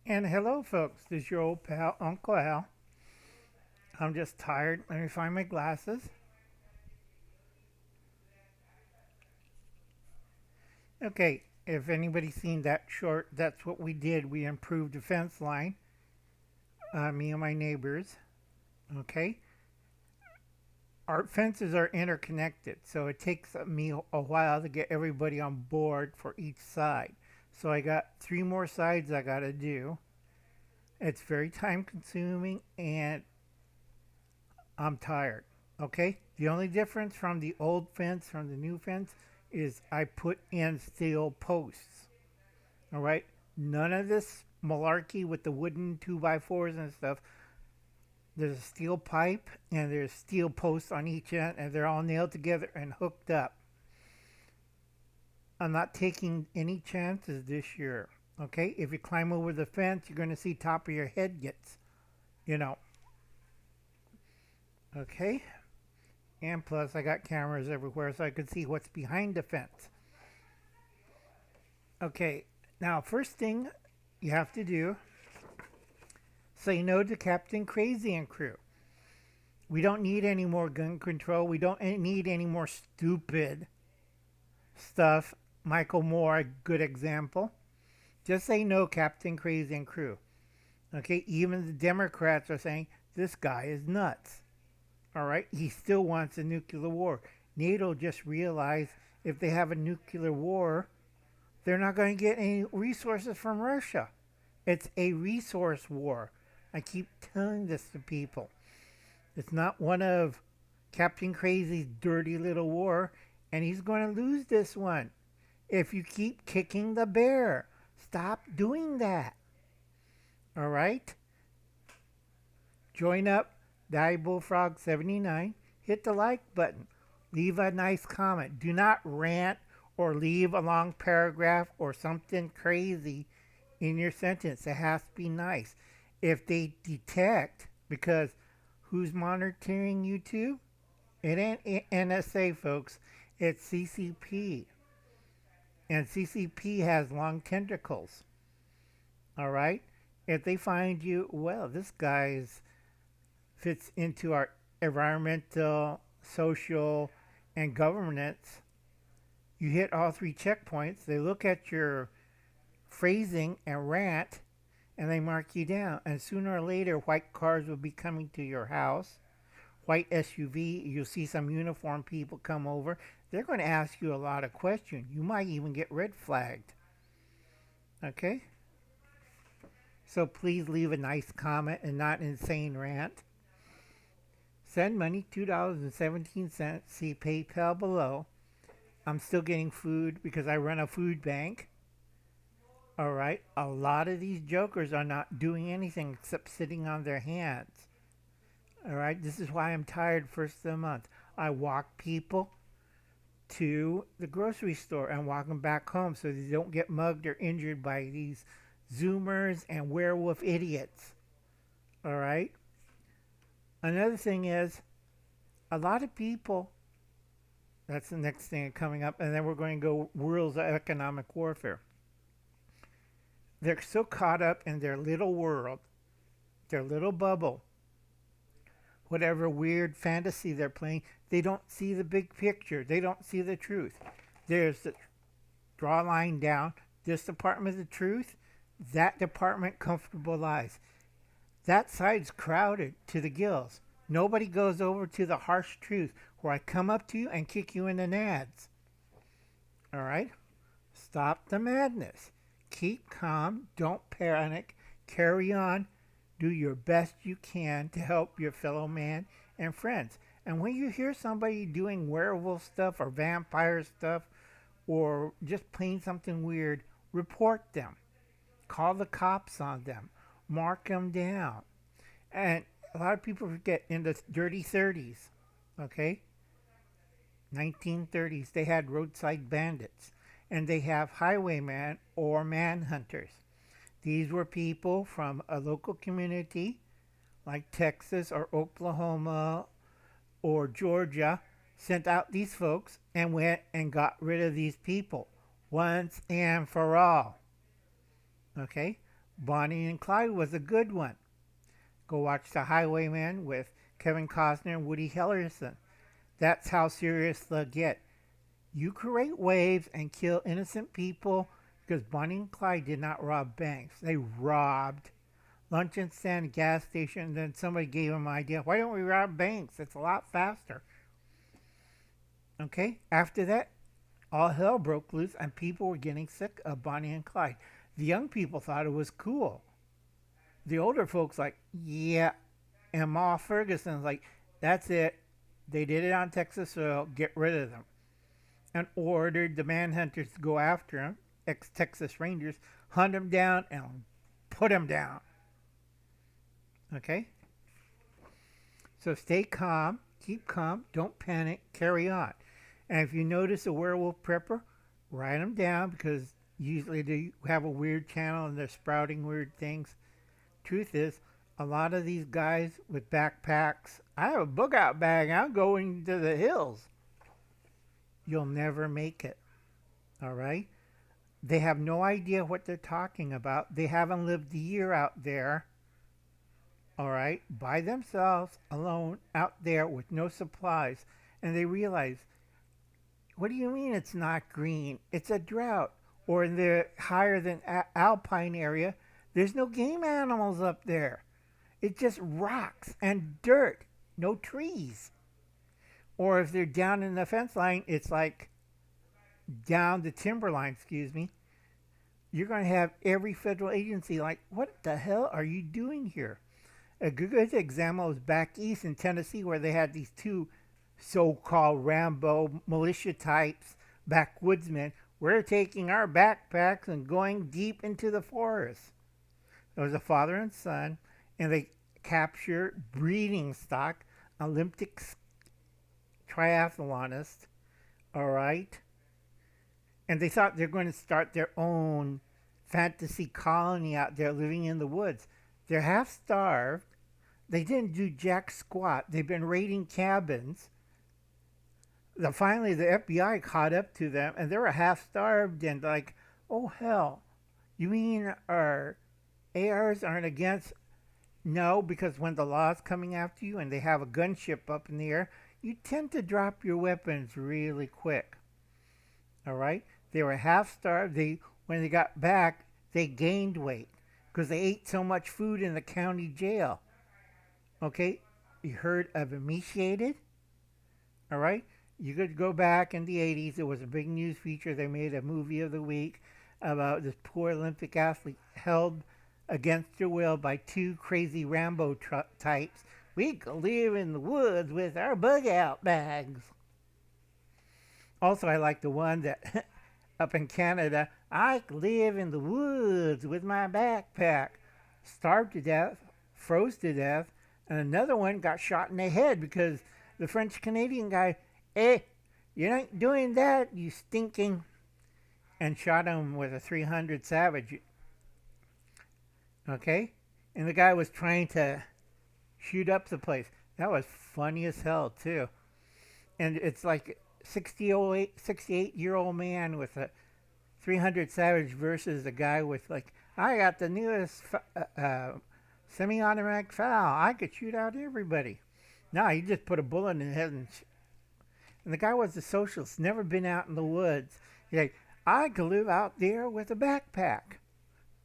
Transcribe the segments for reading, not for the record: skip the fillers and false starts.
And hello, folks. This is your old pal, Uncle Al. I'm just tired. Let me find my glasses. Okay, if anybody's seen that short, that's what we did. We improved the fence line, me and my neighbors. Okay, our fences are interconnected, so it takes me a while to get everybody on board for each side. So I got three more sides I gotta do. It's very time consuming and I'm tired. Okay? The only difference from the old fence from the new fence is I put in steel posts. All right? None of this malarkey with the wooden 2x4s and stuff. There's a steel pipe and there's steel posts on each end and they're all nailed together and hooked up. I'm not taking any chances this year. Okay? If you climb over the fence, you're going to see top of your head gets, you know. Okay? And plus, I got cameras everywhere so I could see what's behind the fence. Okay, now, first thing you have to do, say no to Captain Crazy and crew. We don't need any more gun control. We don't need any more stupid stuff. Michael Moore, a good example. Just say no, Captain Crazy and crew. Okay, even the Democrats are saying this guy is nuts. All right, he still wants a nuclear war. NATO just realized if they have a nuclear war, they're not going to get any resources from Russia. It's a resource war. I keep telling this to people. It's not one of Captain Crazy's dirty little war, and he's going to lose this one if you keep kicking the bear. Stop doing that. All right? Join up Diebulfrog 79. Hit the like button. Leave a nice comment. Do not rant or leave a long paragraph or something crazy in your sentence. It has to be nice. If they detect, because who's monitoring YouTube? It ain't NSA, folks. It's CCP. And CCP has long tentacles. All right? If they find you, well, this guy's fits into our environmental, social, and governance. You hit all three checkpoints. They look at your phrasing and rant, and they mark you down. And sooner or later, white cars will be coming to your house. White SUV, you'll see some uniformed people come over. They're going to ask you a lot of questions. You might even get red flagged. Okay? So please leave a nice comment and not an insane rant. Send money, $2.17. See PayPal below. I'm still getting food because I run a food bank. All right. A lot of these jokers are not doing anything except sitting on their hands. All right. This is why I'm tired first of the month. I walk people to the grocery store and walk them back home so they don't get mugged or injured by these Zoomers and werewolf idiots. All right. Another thing is a lot of people, that's the next thing coming up, and then we're going to go rules of economic warfare. They're so caught up in their little world, their little bubble, whatever weird fantasy they're playing, they don't see the big picture. They don't see the truth. There's the draw a line down. This department of the truth, that department comfortable lies. That side's crowded to the gills. Nobody goes over to the harsh truth where I come up to you and kick you in the nads. All right? Stop the madness. Keep calm. Don't panic. Carry on. Do your best you can to help your fellow man and friends. And when you hear somebody doing werewolf stuff or vampire stuff or just playing something weird, report them. Call the cops on them. Mark them down. And a lot of people forget in the dirty 30s, okay? 1930s, they had roadside bandits. And they have highwaymen or manhunters. These were people from a local community like Texas or Oklahoma or Georgia, sent out these folks and went and got rid of these people once and for all. Okay? Bonnie and Clyde was a good one. Go watch The Highwayman with Kevin Costner and Woody Harrelson. That's how serious they'll get. You create waves and kill innocent people because Bonnie and Clyde did not rob banks. They robbed luncheon stand, gas station, and then somebody gave them an idea. Why don't we rob banks? It's a lot faster. Okay? After that, all hell broke loose and people were getting sick of Bonnie and Clyde. The young people thought it was cool. The older folks like, yeah. And Ma Ferguson's like, that's it. They did it on Texas soil. Get rid of them. And ordered the manhunters to go after him, ex-Texas Rangers, hunt him down and put him down. Okay? So stay calm, keep calm, don't panic, carry on. And if you notice a werewolf prepper, write them down because usually they have a weird channel and they're sprouting weird things. Truth is, a lot of these guys with backpacks, I have a book out bag, I'm going to the hills. You'll never make it. All right? They have no idea what they're talking about. They haven't lived a year out there. All right? By themselves, alone, out there with no supplies. And they realize, what do you mean it's not green? It's a drought. Or in the higher than alpine area, there's no game animals up there. It's just rocks and dirt. No trees. Or if they're down in the fence line, it's like down the timber line, you're going to have every federal agency like, what the hell are you doing here? A good example was back east in Tennessee where they had these two so-called Rambo militia types, backwoodsmen. We're taking our backpacks and going deep into the forest. There was a father and son, and they captured breeding stock, Olympic triathlonist, all right? And they thought they're going to start their own fantasy colony out there living in the woods. They're half starved. They didn't do jack squat. They've been raiding cabins. Finally, the FBI caught up to them, and they were half starved and like, oh, hell. You mean our ARs aren't against? No, because when the law's coming after you and they have a gunship up in the air, you tend to drop your weapons really quick. All right? They were half starved. When they got back, they gained weight because they ate so much food in the county jail. Okay? You heard of emaciated? All right? You could go back in the 80s. It was a big news feature. They made a movie of the week about this poor Olympic athlete held against her will by two crazy Rambo types. We could live in the woods with our bug out bags. Also, I like the one that up in Canada, I could live in the woods with my backpack. Starved to death, froze to death, and another one got shot in the head because the French-Canadian guy, you ain't doing that, you stinking, and shot him with a 300 Savage. Okay? And the guy was trying to shoot up the place. That was funny as hell, too. And it's like 68-year-old man with a 300 Savage versus a guy with like, I got the newest semi-automatic FAL. I could shoot out everybody. No, he just put a bullet in his head and the guy was a socialist, never been out in the woods. He's like, I could live out there with a backpack.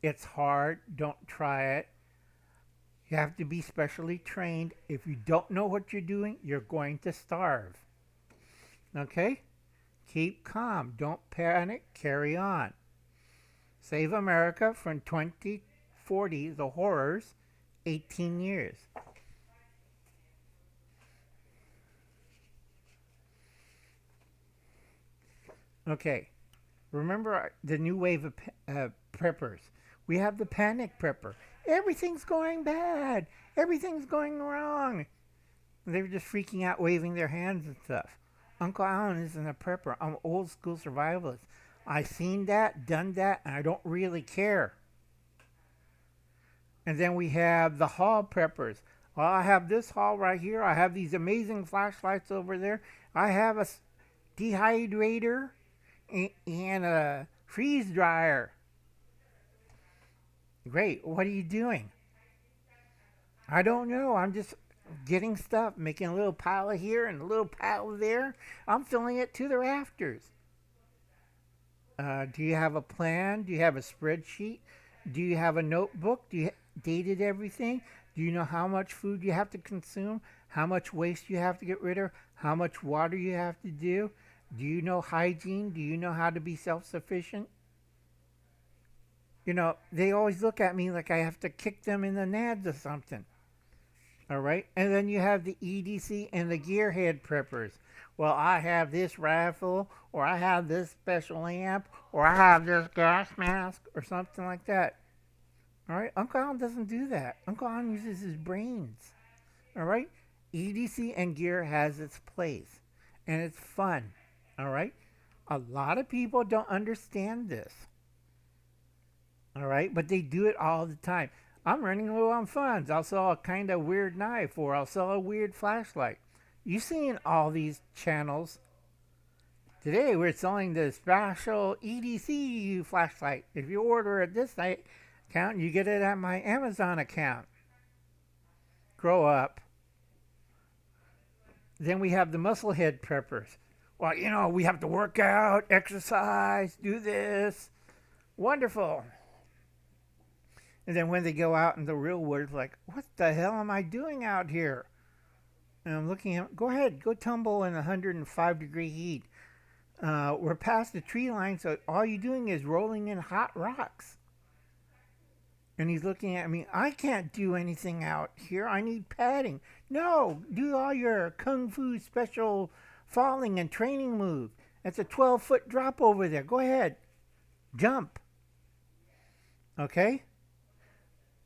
It's hard. Don't try it. You have to be specially trained. If you don't know what you're doing, you're going to starve. Okay? Keep calm. Don't panic. Carry on. Save America from 2040, the horrors, 18 years. Okay. Remember the new wave of preppers. We have the panic prepper. Everything's going bad. Everything's going wrong. They were just freaking out, waving their hands and stuff. Uncle Alan isn't a prepper. I'm an old school survivalist. I've seen that, done that, and I don't really care. And then we have the hall preppers. Well, I have this hall right here. I have these amazing flashlights over there. I have a dehydrator and a freeze dryer. Great. What are you doing? I don't know. I'm just getting stuff, making a little pile of here and a little pile of there. I'm filling it to the rafters. Do you have a plan? Do you have a spreadsheet? Do you have a notebook? Do you dated everything? Do you know how much food you have to consume? How much waste you have to get rid of? How much water you have to do? Do you know hygiene? Do you know how to be self-sufficient? They always look at me like I have to kick them in the nads or something. All right. And then you have the EDC and the gearhead preppers. Well, I have this rifle, or I have this special amp, or I have this gas mask, or something like that. All right. Uncle Alan doesn't do that. Uncle Alan uses his brains. All right. EDC and gear has its place, and it's fun. All right. A lot of people don't understand this. All right. But they do it all the time. I'm running low on funds. I'll sell a kind of weird knife, or I'll sell a weird flashlight. You've seen all these channels. Today we're selling the special EDC flashlight. If you order at this site account, you get it at my Amazon account. Grow up. Then we have the musclehead preppers. Well, we have to work out, exercise, do this. Wonderful. And then when they go out in the real world, it's like, what the hell am I doing out here? And I'm looking at, go ahead, go tumble in 105-degree heat. We're past the tree line, so all you're doing is rolling in hot rocks. And he's looking at me, I can't do anything out here. I need padding. No, do all your kung fu special falling and training move. That's a 12-foot drop over there. Go ahead. Jump. Okay?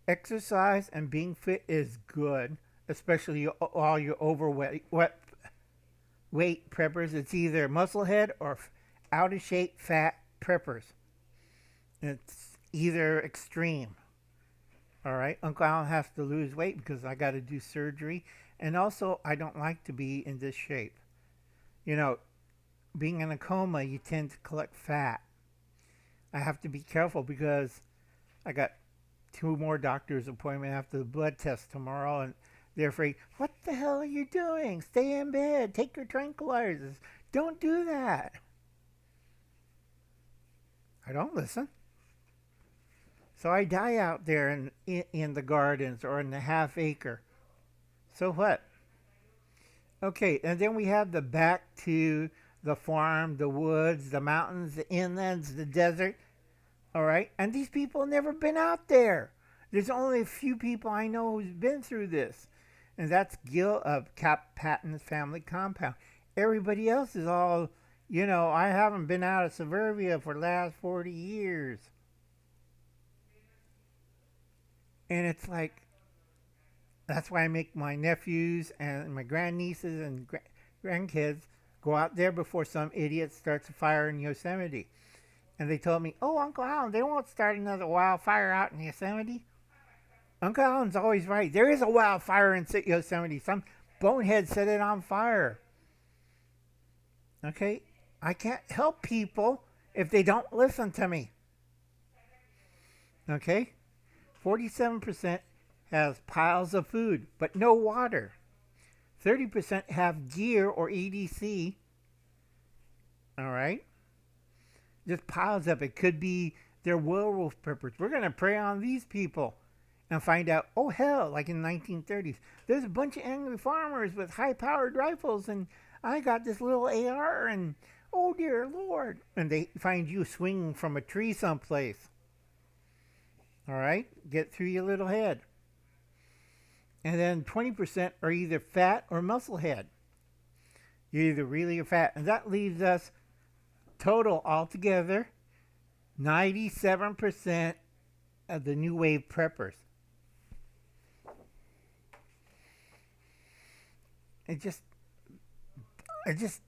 Exercise and being fit is good, especially all your overweight weight preppers. It's either musclehead or out of shape fat preppers. It's either extreme. All right, Uncle Alan has to lose weight because I got to do surgery, and also I don't like to be in this shape. Being in a coma, you tend to collect fat. I have to be careful because I got 2 more doctor's appointments after the blood test tomorrow, and they're afraid, what the hell are you doing? Stay in bed. Take your tranquilizers. Don't do that. I don't listen. So I die out there in the gardens or in the half acre. So what? Okay, and then we have the back to the farm, the woods, the mountains, the inlands, the desert. All right? And these people have never been out there. There's only a few people I know who's been through this. And that's Gil of Cap Patton's family compound. Everybody else is all, I haven't been out of suburbia for the last 40 years. And it's like, that's why I make my nephews and my grandnieces and grandkids go out there before some idiot starts a fire in Yosemite. And they told me, oh, Uncle Alan, they won't start another wildfire out in Yosemite. Uncle Alan's always right. There is a wildfire in Yosemite. Some bonehead set it on fire. Okay? I can't help people if they don't listen to me. Okay? 47% has piles of food, but no water. 30% have gear or EDC. All right? Just piles of it. Could be their werewolf preppers. We're going to prey on these people and find out, oh hell, like in the 1930s, there's a bunch of angry farmers with high-powered rifles, and I got this little AR, and oh dear Lord. And they find you swinging from a tree someplace. All right? Get through your little head. And then 20% are either fat or muscle head. You're either really or fat. And that leaves us total altogether 97% of the new wave preppers. It just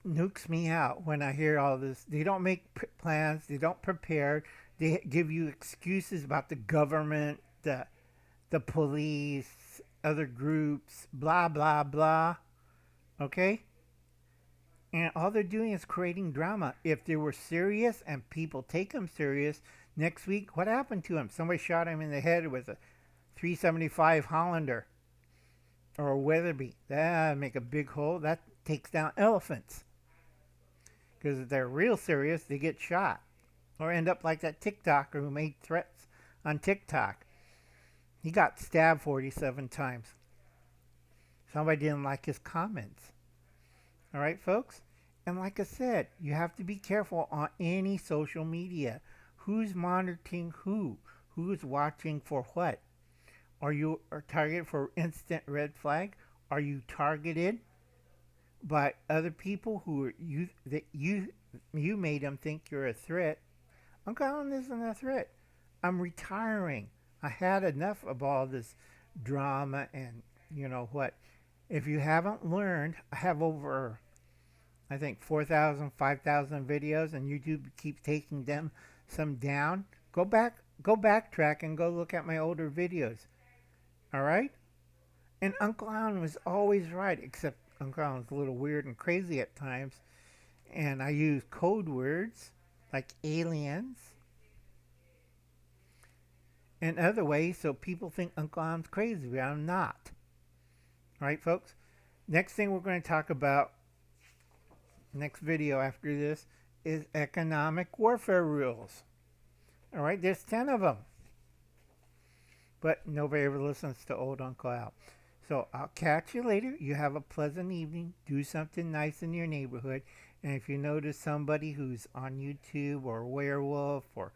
nukes me out when I hear all this. They don't make plans. They don't prepare. They give you excuses about the government, the police, other groups, blah, blah, blah. Okay? And all they're doing is creating drama. If they were serious and people take them serious, Next week, what happened to him? Somebody shot him in the head with a 375 Hollander or a Weatherby. That make a big hole. That takes down elephants. Because if they're real serious, they get shot. Or end up like that TikToker who made threats on TikTok. He got stabbed 47 times. Somebody didn't like his comments. All right, folks? And like I said, you have to be careful on any social media. Who's monitoring who? Who's watching for what? Are you targeted for instant red flag? Are you targeted by other people who are you made them think you're a threat? Uncle Alan isn't a threat. I'm retiring. I had enough of all this drama and you know what. If you haven't learned, I have over, I think, 4,000, 5,000 videos, and YouTube keeps taking them some down. Go backtrack and go look at my older videos. All right? And Uncle Alan was always right, except Uncle Alan's a little weird and crazy at times. And I use code words like aliens and other ways so people think Uncle Alan's crazy, but I'm not. All right, folks? Next thing we're going to talk about, next video after this, is economic warfare rules. All right, there's 10 of them. But nobody ever listens to old Uncle Al. So I'll catch you later. You have a pleasant evening. Do something nice in your neighborhood. And if you notice somebody who's on YouTube or werewolf or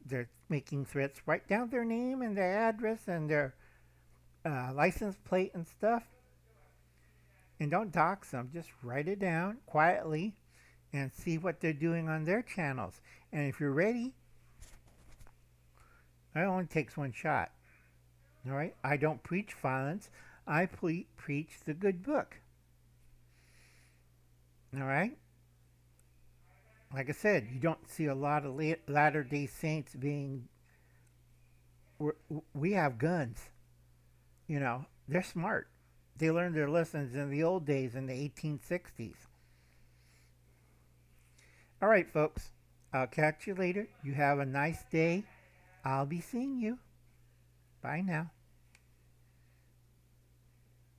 they're making threats, write down their name and their address and their license plate and stuff. And don't dox them. Just write it down quietly and see what they're doing on their channels. And if you're ready, it only takes one shot. All right? I don't preach violence. I preach the good book. All right? Like I said, you don't see a lot of Latter-day Saints being... We have guns. You know, they're smart. They learned their lessons in the old days in the 1860s. All right, folks. I'll catch you later. You have a nice day. I'll be seeing you. Bye now.